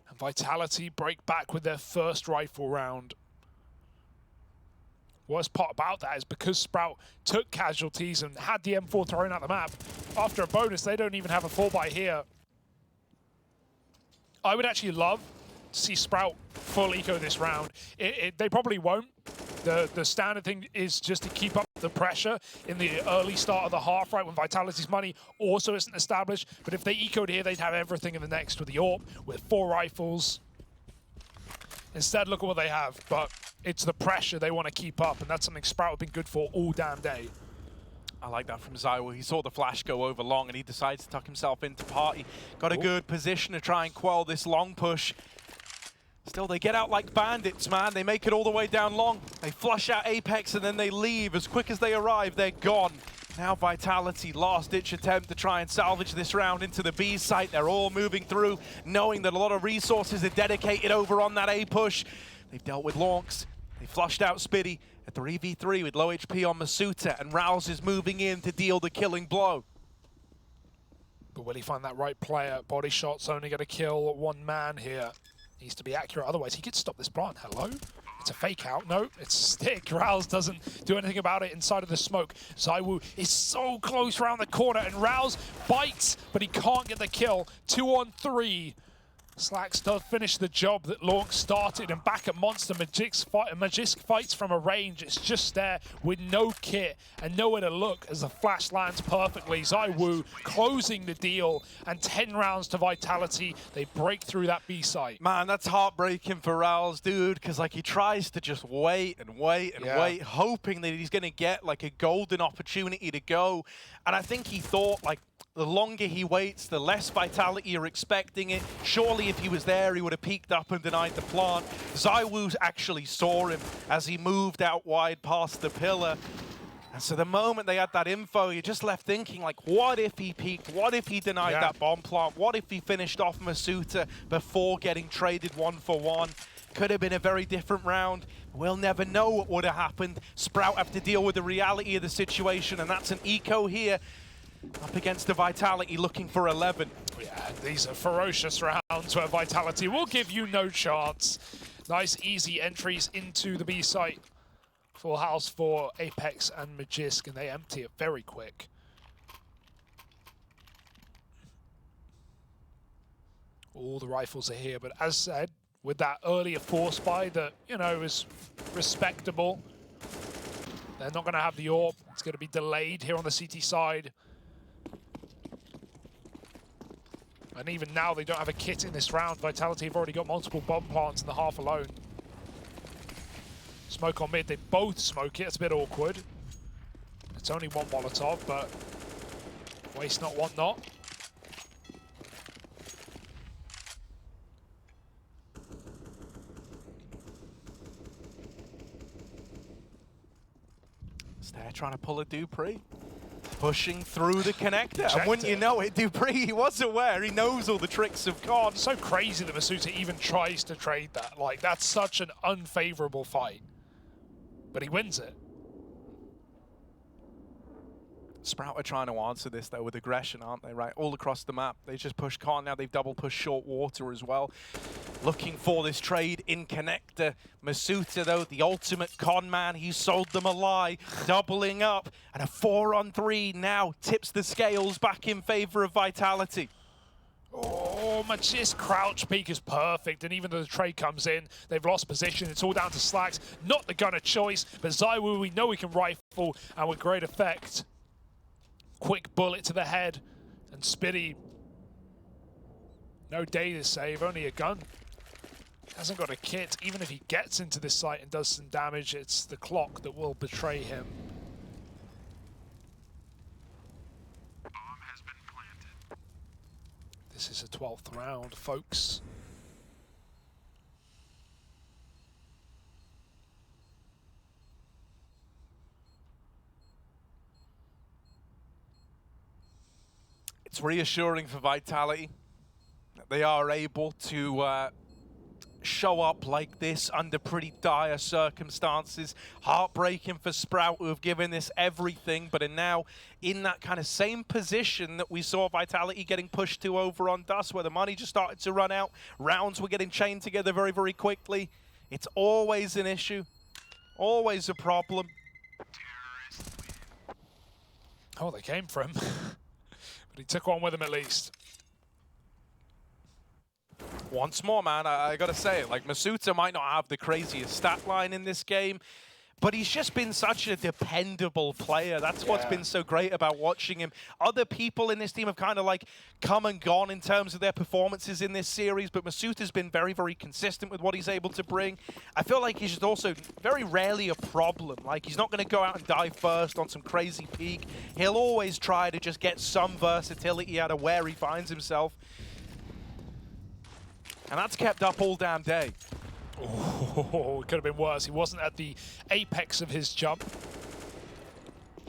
S1: And Vitality break back with their first rifle round. Worst part about that is because Sprout took casualties and had the M4 thrown out the map, after a bonus, they don't even have a 4x here. I would actually love to see Sprout full eco this round. They probably won't. The standard thing is just to keep up the pressure in the early start of the half, right, when Vitality's money also isn't established. But if they ecoed here, they'd have everything in the next with the AWP, with 4 rifles. Instead, look at what they have, but it's the pressure they want to keep up, and that's something Sprout have been good for all damn day.
S2: I like that from ZywOo. He saw the flash go over long, and he decides to tuck himself into party. Got a good position to try and quell this long push. Still, they get out like bandits, man. They make it all the way down long. They flush out Apex, and then they leave. As quick as they arrive, they're gone. Now Vitality, last-ditch attempt to try and salvage this round into the B site. They're all moving through, knowing that a lot of resources are dedicated over on that A push. They've dealt with Lonks. They flushed out Spitty at 3v3 with low HP on misutaaa, and Rouse is moving in to deal the killing blow.
S1: But will he find that right player? Body shot's only going to kill one man here. Needs to be accurate, otherwise he could stop this plant. Hello? It's a fake out. No, it's a stick. Rouse doesn't do anything about it inside of the smoke. ZywOo is so close around the corner, and Rouse bites, but he can't get the kill. 2 on 3. Slacks does finish the job that Lonk started, and back at Monster, Magisk fights from a range. It's just there with no kit and nowhere to look as the flash lands perfectly. ZywOo closing the deal, and 10 rounds to Vitality. They break through that B site.
S2: Man, that's heartbreaking for Rouse, dude, because like he tries to just wait and wait and wait, hoping that he's going to get like a golden opportunity to go. And I think he thought like, the longer he waits, the less Vitality are expecting it. Surely if he was there, he would have peeked up and denied the plant. ZywOo actually saw him as he moved out wide past the pillar. And so the moment they had that info, you're just left thinking, like, what if he peeked? What if he denied that bomb plant? What if he finished off misutaaa before getting traded 1-for-1? Could have been a very different round. We'll never know what would have happened. Sprout have to deal with the reality of the situation, and that's an eco here. Up against the Vitality looking for 11.
S1: Yeah, these are ferocious rounds where Vitality will give you no chance. Nice, easy entries into the B site. Full house for Apex and Magisk, and they empty it very quick. All the rifles are here, but as said, with that earlier force buy that, you know, is respectable, they're not going to have the AWP. It's going to be delayed here on the CT side. And even now, they don't have a kit in this round. Vitality have already got multiple bomb plants in the half alone. Smoke on mid, they both smoke it. It's a bit awkward. It's only one Molotov, but waste not, want not.
S2: They're trying to pull a dupreeh. Pushing through the connector, and wouldn't you know it, dupreeh, he was aware, he knows all the tricks of COD.
S1: It's so crazy that misutaaa even tries to trade that. Like, that's such an unfavorable fight. But he wins it.
S2: Sprout are trying to answer this, though, with aggression, aren't they, right? All across the map. They just push Con, now they've double pushed short water as well. Looking for this trade in connector. misutaaa, though, the ultimate con man, he sold them a lie, doubling up. And a 4-on-3 now tips the scales back in favor of Vitality.
S1: Oh, Magisk crouch peek is perfect, and even though the trade comes in, they've lost position. It's all down to Slacks, not the gunner choice, but ZywOo, we know he can rifle, and with great effect. Quick bullet to the head, and Spitty, no data save, only a gun. Hasn't got a kit. Even if he gets into this site and does some damage, it's the clock that will betray him. This is a 12th round, folks.
S2: It's reassuring for Vitality that they are able to show up like this under pretty dire circumstances. Heartbreaking for Sprout, who have given this everything, but are now in that kind of same position that we saw Vitality getting pushed to over on Dust, where the money just started to run out. Rounds were getting chained together very, very quickly. It's always an issue, always a problem.
S1: Oh, they came for him. But he took one with him at least.
S2: Once more, man, I gotta say, like, misutaaa might not have the craziest stat line in this game, but he's just been such a dependable player. That's what's been so great about watching him. Other people in this team have kind of like come and gone in terms of their performances in this series, but misutaaa's been very, very consistent with what he's able to bring. I feel like he's just also very rarely a problem. Like, he's not going to go out and die first on some crazy peak. He'll always try to just get some versatility out of where he finds himself. And that's kept up all damn day.
S1: Oh, it could have been worse. He wasn't at the apex of his jump.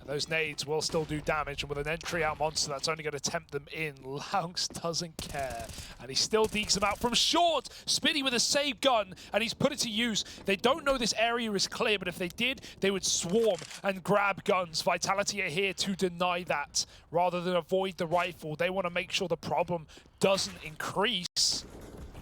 S1: Those nades will still do damage, and with an entry-out monster that's only going to tempt them in, Laux doesn't care. And he still deeks them out from short. Spitty with a save gun, and he's put it to use. They don't know this area is clear, but if they did, they would swarm and grab guns. Vitality are here to deny that. Rather than avoid the rifle, they want to make sure the problem doesn't increase.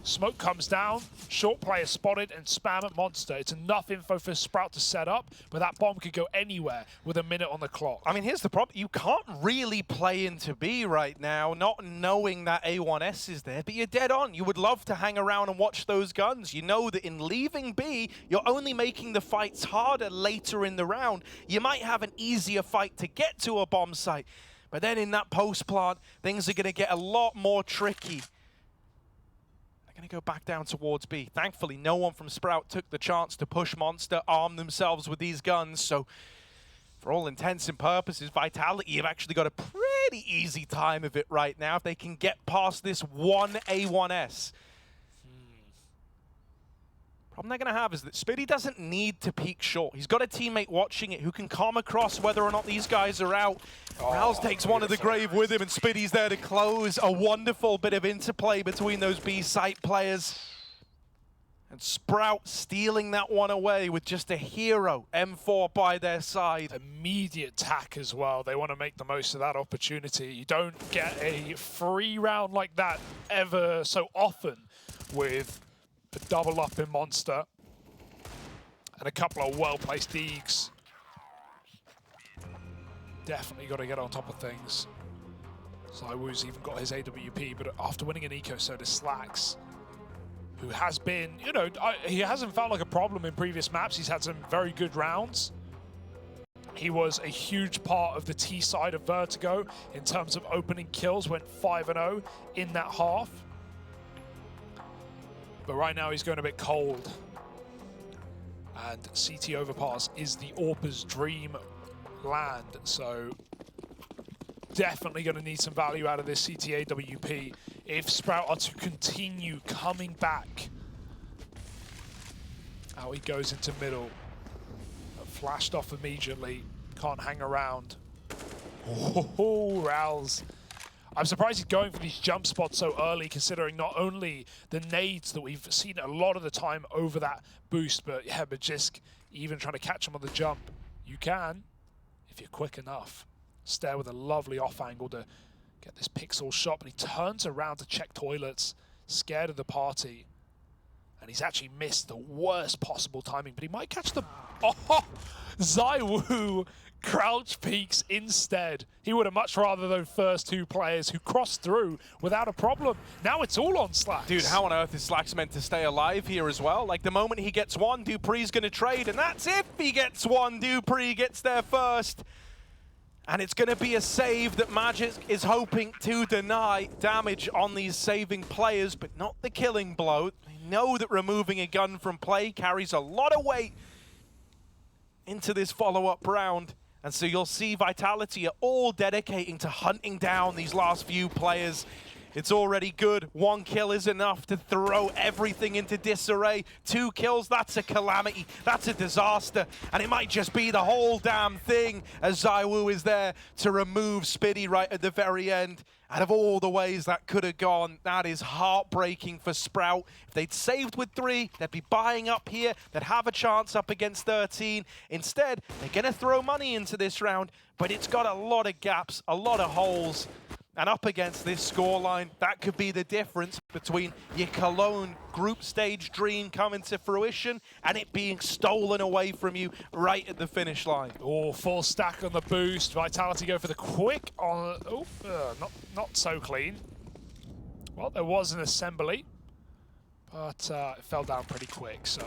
S1: Smoke comes down, short player spotted, and spam at monster. It's enough info for Sprout to set up, but that bomb could go anywhere with a minute on the clock.
S2: I mean, here's the problem. You can't really play into B right now, not knowing that A1S is there, but you're dead on. You would love to hang around and watch those guns. You know that in leaving B, you're only making the fights harder later in the round. You might have an easier fight to get to a bomb site, but then in that post plant, things are going to get a lot more tricky. Going to go back down towards B. Thankfully, no one from Sprout took the chance to push Monster, arm themselves with these guns. So, for all intents and purposes, Vitality have actually got a pretty easy time of it right now if they can get past this one A1S. Problem they're going to have is that Spitty doesn't need to peek short. He's got a teammate watching it who can come across whether or not these guys are out. Rals takes one of the grave with him, and Spitty's there to close. A wonderful bit of interplay between those B site players. And Sprout stealing that one away with just a hero M4 by their side.
S1: Immediate tack as well. They want to make the most of that opportunity. You don't get a free round like that ever so often with a double up in Monster and a couple of well-placed deeks. Definitely got to get on top of things. ZywOo's even got his AWP, but after winning an eco, so does Slacks, who has been, you know, he hasn't felt like a problem in previous maps. He's had some very good rounds. He was a huge part of the T side of Vertigo in terms of opening kills, went 5-0 in that half. But right now he's going a bit cold. And CT Overpass is the AWP's dream land, so definitely going to need some value out of this CT AWP if Sprout are to continue coming back. Out he goes into middle. Flashed off immediately. Can't hang around. Oh, Rals. I'm surprised he's going for these jump spots so early, considering not only the nades that we've seen a lot of the time over that boost, but yeah, Magisk even trying to catch him on the jump. You can, if you're quick enough. Stare with a lovely off angle to get this pixel shot, but he turns around to check toilets, scared of the party. And he's actually missed the worst possible timing, but he might catch the... Oh! ZywOo crouch peeks instead. He would have much rather those first two players who crossed through without a problem. Now it's all on Slacks.
S2: Dude, how on earth is Slacks meant to stay alive here as well? Like, the moment he gets one, dupreeh's going to trade, and that's if he gets one. dupreeh gets there first. And it's going to be a save that Magisk is hoping to deny. Damage on these saving players, but not the killing blow. They know that removing a gun from play carries a lot of weight into this follow-up round. And so you'll see Vitality are all dedicating to hunting down these last few players. It's already good. 1 kill is enough to throw everything into disarray. 2 kills, that's a calamity. That's a disaster. And it might just be the whole damn thing as ZywOo is there to remove Spitty right at the very end. Out of all the ways that could have gone, that is heartbreaking for Sprout. If they'd saved with 3, they'd be buying up here. They'd have a chance up against 13. Instead, they're going to throw money into this round, but it's got a lot of gaps, a lot of holes. And up against this scoreline, that could be the difference between your Cologne group stage dream coming to fruition and it being stolen away from you right at the finish line.
S1: Oh, full stack on the boost. Vitality go for the quick on... Oh, not so clean. Well, there was an assembly, but it fell down pretty quick, so...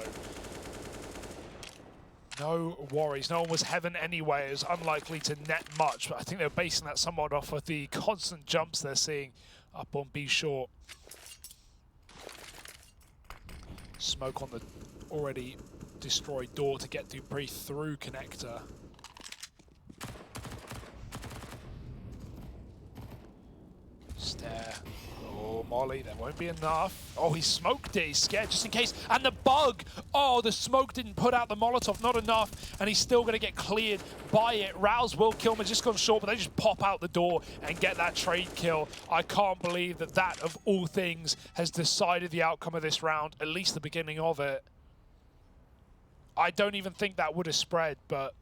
S1: No worries. No one was heaven anyway. It was unlikely to net much, but I think they're basing that somewhat off of the constant jumps they're seeing up on B short. Smoke on the already destroyed door to get dupreeh through connector. Stare. Oh, molly. There won't be enough. Oh, he smoked it. He's scared just in case. And the bug. Oh, the smoke didn't put out the Molotov. Not enough. And he's still going to get cleared by it. Rouse will kill Magisk on short, but they just pop out the door and get that trade kill. I can't believe that that, of all things, has decided the outcome of this round, at least the beginning of it. I don't even think that would have spread, but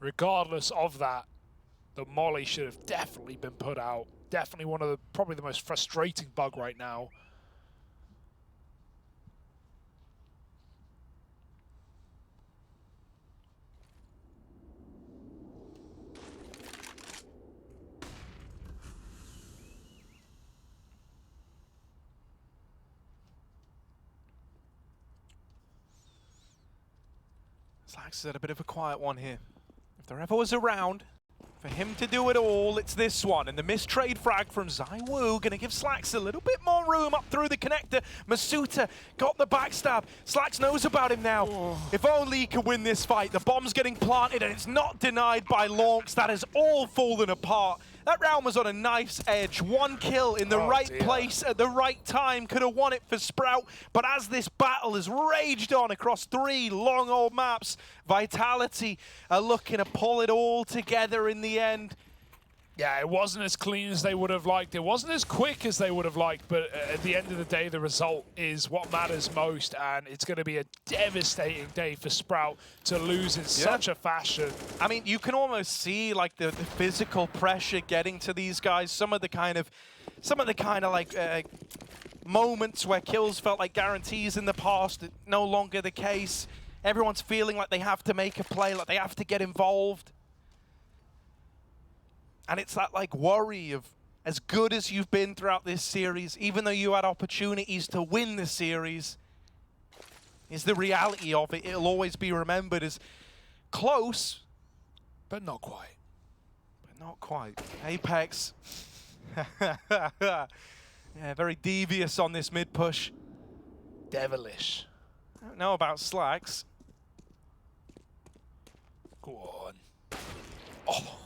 S1: regardless of that, the molly should have definitely been put out. Definitely one of the, probably the most frustrating bug right now.
S2: Slax had a bit of a quiet one here. If there ever was a round for him to do it all, it's this one. And the mistrade frag from ZywOo gonna give Slax a little bit more room up through the connector. misutaaa got the backstab. Slax knows about him now. Oh. If only he could win this fight. The bomb's getting planted and it's not denied by Launx. That has all fallen apart. That round was on a knife's edge. One kill in the right place at the right time could have won it for Sprout. But as this battle has raged on across 3 long old maps, Vitality are looking to pull it all together in the end.
S1: Yeah, it wasn't as clean as they would have liked. It wasn't as quick as they would have liked, but at the end of the day, the result is what matters most, and it's going to be a devastating day for Sprout to lose in such a fashion.
S2: I mean, you can almost see like the physical pressure getting to these guys. Some of the kind of like moments where kills felt like guarantees in the past, no longer the case. Everyone's feeling like they have to make a play, like they have to get involved. And it's that like worry of, as good as you've been throughout this series, even though you had opportunities to win the series, is the reality of it. It'll always be remembered as close,
S1: but not quite.
S2: But not quite. Apex. Yeah, very devious on this mid push.
S1: Devilish.
S2: I don't know about Slax.
S1: Go on. Oh.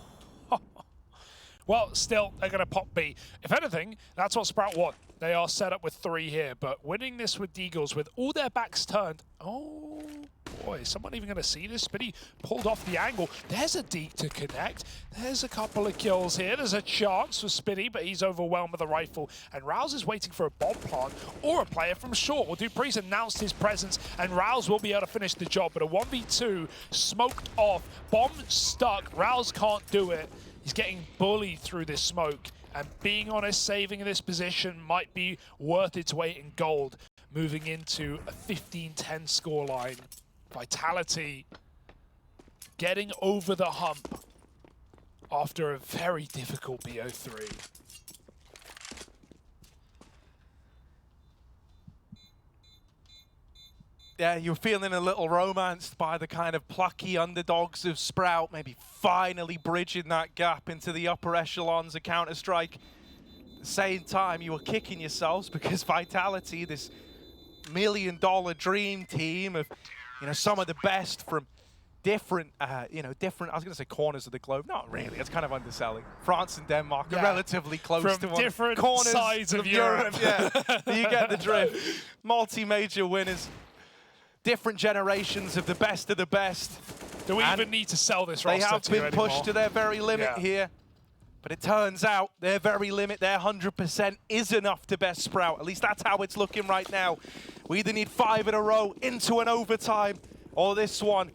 S1: Well, still, they're going to pop B. If anything, that's what Sprout want. They are set up with 3 here, but winning this with Deagles with all their backs turned. Oh, boy, is someone even going to see this? Spitty pulled off the angle. There's a Deeg to connect. There's a couple of kills here. There's a chance for Spitty, but he's overwhelmed with the rifle. And Rouse is waiting for a bomb plant or a player from short. Well, dupreeh's announced his presence, and Rouse will be able to finish the job. But a 1v2 smoked off. Bomb stuck. Rouse can't do it. He's getting bullied through this smoke, and being honest, saving in this position might be worth its weight in gold. Moving into a 15-10 scoreline. Vitality getting over the hump after a very difficult BO3.
S2: Yeah, you're feeling a little romanced by the kind of plucky underdogs of Sprout, maybe finally bridging that gap into the upper echelons of Counter-Strike. At the same time, you were kicking yourselves because Vitality, this $1 million dream team of, some of the best from different, different, I was going to say corners of the globe. Not really, it's kind of underselling. France and Denmark are relatively close
S1: from
S2: to
S1: different
S2: corners
S1: sides of Europe.
S2: Yeah, you get the drift. Multi-major winners. Different generations of the best.
S1: Do we even need to sell this roster?
S2: They have been pushed to their very limit here. But it turns out their very limit, their 100% is enough to best Sprout. At least that's how it's looking right now. We either need 5 in a row into an overtime, or this one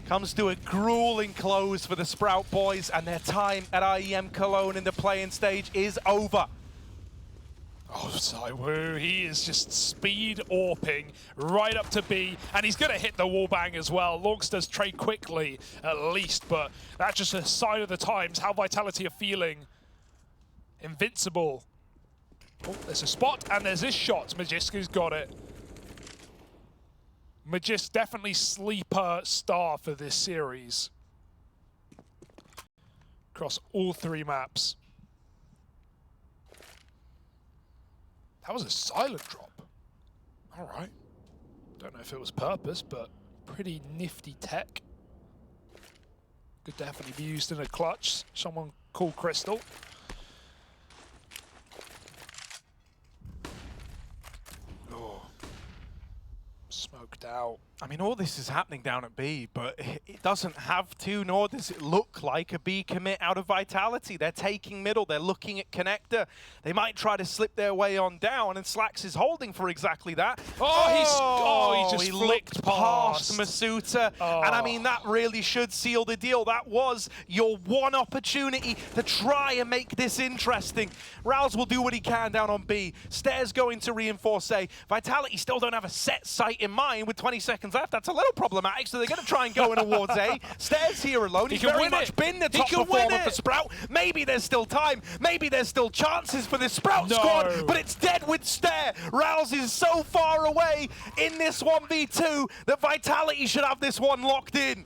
S2: comes to a grueling close for the Sprout boys, and their time at IEM Cologne in the playing stage is over.
S1: Oh, ZywOo, he is just speed AWPing right up to B, and he's going to hit the wallbang as well. Launx does trade quickly, at least, but that's just a sign of the times, how Vitality are feeling. Invincible. Oh, there's a spot, and there's this shot. Magisk has got it. Magisk definitely sleeper star for this series. Across all 3 maps. That was a silent drop. All right. Don't know if it was purpose, but pretty nifty tech. Could definitely be used in a clutch. Someone called Crystal. Smoked out.
S2: I mean, all this is happening down at B, but it doesn't have to, nor does it look like a B commit out of Vitality. They're taking middle, they're looking at connector. They might try to slip their way on down, and Slacks is holding for exactly that.
S1: He just
S2: he
S1: flicked
S2: looked past Misutaaa, and I
S1: Oh.
S2: mean, that really should seal the deal. That was your one opportunity to try and make this interesting. Rouse will do what he can down on B. Stairs going to reinforce A. Vitality still don't have a set site in mind with 20 seconds left. That's a little problematic, so they're going to try and go in towards A. Stairs here alone. He's very much been the top performer for Sprout. Maybe there's still time. Maybe there's still chances for this Sprout squad, but it's dead with Stair. Rouse is so far away in this 1v2 that Vitality should have this one locked in.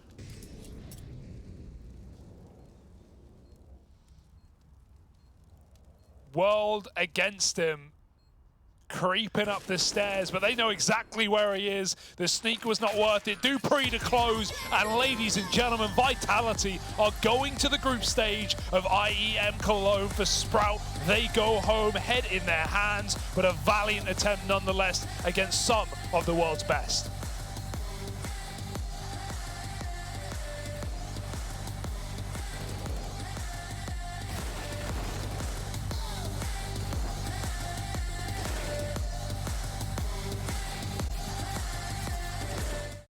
S1: World against him. Creeping up the stairs, but they know exactly where he is. The sneak was not worth it. dupreeh to close, and ladies and gentlemen, Vitality are going to the group stage of IEM Cologne for Sprout. They go home, head in their hands, but a valiant attempt nonetheless against some of the world's best.